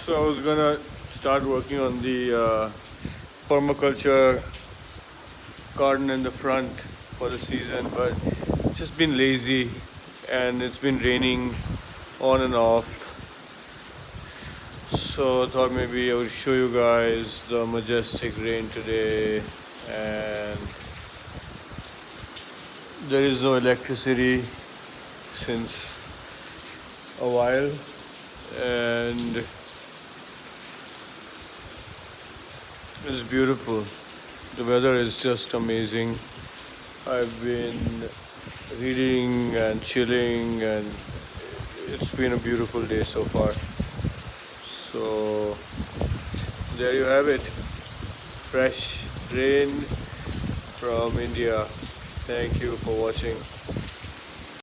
So I was gonna start working on the permaculture garden in the front for the season, but just been lazy and it's been raining on and off. So I thought maybe I would show you guys the majestic rain today, and there is no electricity since a while, and it's beautiful. The weather is just amazing. I've been reading and chilling, and it's been a beautiful day so far. So there you have it. Fresh rain from India. Thank you for watching.